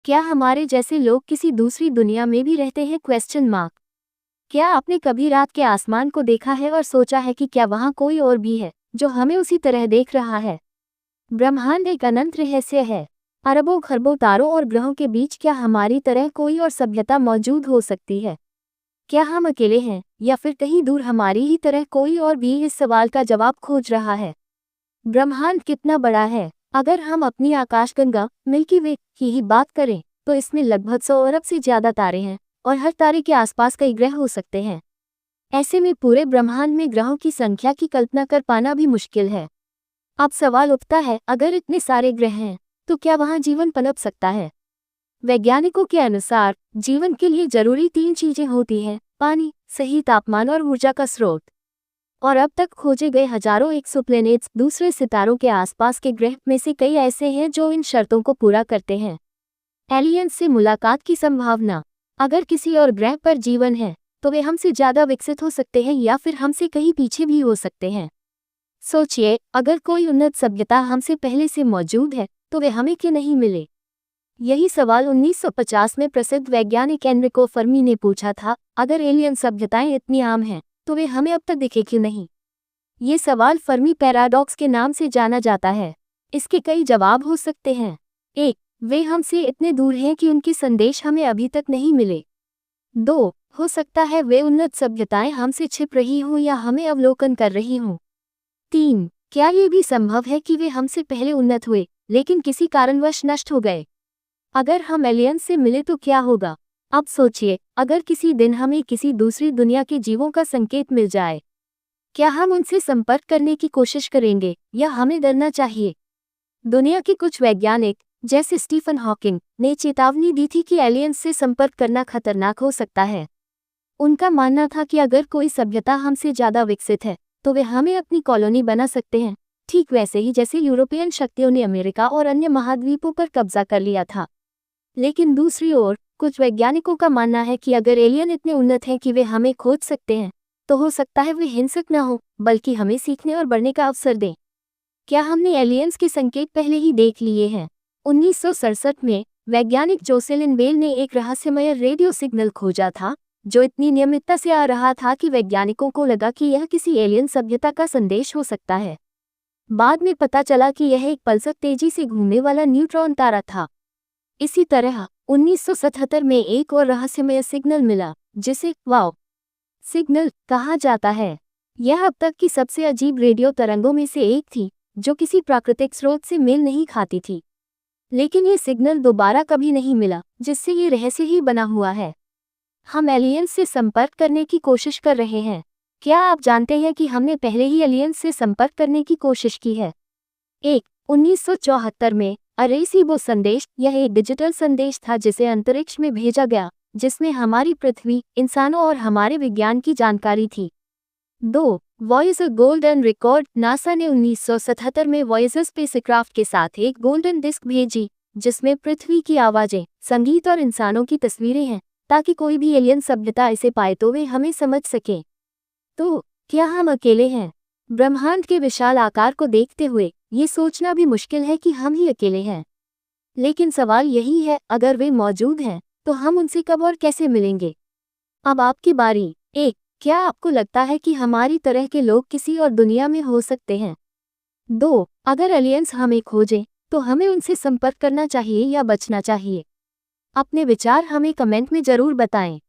क्या हमारे जैसे लोग किसी दूसरी दुनिया में भी रहते हैं? Question mark. क्या आपने कभी रात के आसमान को देखा है और सोचा है कि क्या वहाँ कोई और भी है जो हमें उसी तरह देख रहा है? ब्रह्मांड एक अनंत रहस्य है। अरबों खरबों तारों और ग्रहों के बीच क्या हमारी तरह कोई और सभ्यता मौजूद हो सकती है? क्या हम अकेले हैं या फिर कहीं दूर हमारी ही तरह कोई और भी इस सवाल का जवाब खोज रहा है? ब्रह्मांड कितना बड़ा है? अगर हम अपनी आकाशगंगा मिल्की वे की ही बात करें तो इसमें लगभग 100 अरब से ज्यादा तारे हैं और हर तारे के आसपास कई ग्रह हो सकते हैं। ऐसे में पूरे ब्रह्मांड में ग्रहों की संख्या की कल्पना कर पाना भी मुश्किल है। अब सवाल उठता है, अगर इतने सारे ग्रह हैं तो क्या वहां जीवन पनप सकता है? वैज्ञानिकों के अनुसार जीवन के लिए जरूरी 3 चीजें होती हैं: पानी, सही तापमान और ऊर्जा का स्रोत। और अब तक खोजे गए हजारों एक्सोप्लैनेट्स दूसरे सितारों के आसपास के ग्रह में से कई ऐसे हैं जो इन शर्तों को पूरा करते हैं। एलियंस से मुलाकात की संभावना। अगर किसी और ग्रह पर जीवन है तो वे हमसे ज्यादा विकसित हो सकते हैं या फिर हमसे कहीं पीछे भी हो सकते हैं। सोचिए, अगर कोई उन्नत सभ्यता हमसे पहले से मौजूद है तो वे हमें क्यों नहीं मिले? यही सवाल 1950 में प्रसिद्ध वैज्ञानिक एनरिको फर्मी ने पूछा था। अगर एलियन सभ्यताएं इतनी आम हैं तो वे हमें अब तक दिखे क्यों नहीं? ये सवाल फर्मी पैराडॉक्स के नाम से जाना जाता है। इसके कई जवाब हो सकते हैं। 1. वे हमसे इतने दूर हैं कि उनके संदेश हमें अभी तक नहीं मिले। 2. हो सकता है वे उन्नत सभ्यताएं हमसे छिप रही हों या हमें अवलोकन कर रही हों। 3. क्या ये भी संभव है कि वे हमसे पहले उन्नत हुए लेकिन किसी कारणवश नष्ट हो गए? अगर हम एलियंस से मिले तो क्या होगा? अब सोचिए, अगर किसी दिन हमें किसी दूसरी दुनिया के जीवों का संकेत मिल जाए, क्या हम उनसे संपर्क करने की कोशिश करेंगे या हमें डरना चाहिए? दुनिया के कुछ वैज्ञानिक जैसे स्टीफन हॉकिंग ने चेतावनी दी थी कि एलियंस से संपर्क करना खतरनाक हो सकता है। उनका मानना था कि अगर कोई सभ्यता हमसे ज्यादा विकसित है तो वे हमें अपनी कॉलोनी बना सकते हैं, ठीक वैसे ही जैसे यूरोपियन शक्तियों ने अमेरिका और अन्य महाद्वीपों पर कब्जा कर लिया था। लेकिन दूसरी ओर कुछ वैज्ञानिकों का मानना है कि अगर एलियन इतने उन्नत हैं कि वे हमें खोज सकते हैं तो हो सकता है वे हिंसक न हो बल्कि हमें सीखने और बढ़ने का अवसर दें। क्या हमने एलियंस के संकेत पहले ही देख लिए हैं? 1967 में वैज्ञानिक जोसेलिन बेल ने एक रहस्यमय रेडियो सिग्नल खोजा था जो इतनी नियमितता से आ रहा था कि वैज्ञानिकों को लगा कि यह किसी एलियन सभ्यता का संदेश हो सकता है। बाद में पता चला कि यह एक पल्सर तेजी से घूमने वाला न्यूट्रॉन तारा था। इसी तरह 1977 में एक और रहस्यमय सिग्नल मिला जिसे वाव सिग्नल कहा जाता है। यह अब तक की सबसे अजीब रेडियो तरंगों में से एक थी जो किसी प्राकृतिक स्रोत से मेल नहीं खाती थी। लेकिन ये सिग्नल दोबारा कभी नहीं मिला, जिससे ये रहस्य ही बना हुआ है। हम एलियंस से संपर्क करने की कोशिश कर रहे हैं। क्या आप जानते हैं कि हमने पहले ही एलियंस से संपर्क करने की कोशिश की है? 1974 में अरेसीबो संदेश। यह एक डिजिटल संदेश था जिसे अंतरिक्ष में भेजा गया जिसमें हमारी पृथ्वी, इंसानों और हमारे विज्ञान की जानकारी थी। 2. Voyager golden record. नासा ने 1977 में वॉयेजर स्पेसक्राफ्ट के साथ एक गोल्डन डिस्क भेजी जिसमें पृथ्वी की आवाजें, संगीत और इंसानों की तस्वीरें हैं ताकि कोई भी एलियन सभ्यता इसे पाए तो वे हमें समझ सके। तो क्या हम अकेले हैं? ब्रह्मांड के विशाल आकार को देखते हुए ये सोचना भी मुश्किल है कि हम ही अकेले हैं। लेकिन सवाल यही है, अगर वे मौजूद हैं तो हम उनसे कब और कैसे मिलेंगे? अब आपकी बारी। 1. क्या आपको लगता है कि हमारी तरह के लोग किसी और दुनिया में हो सकते हैं? 2. अगर एलियंस हमें खोजें तो हमें उनसे संपर्क करना चाहिए या बचना चाहिए? अपने विचार हमें कमेंट में जरूर बताएं।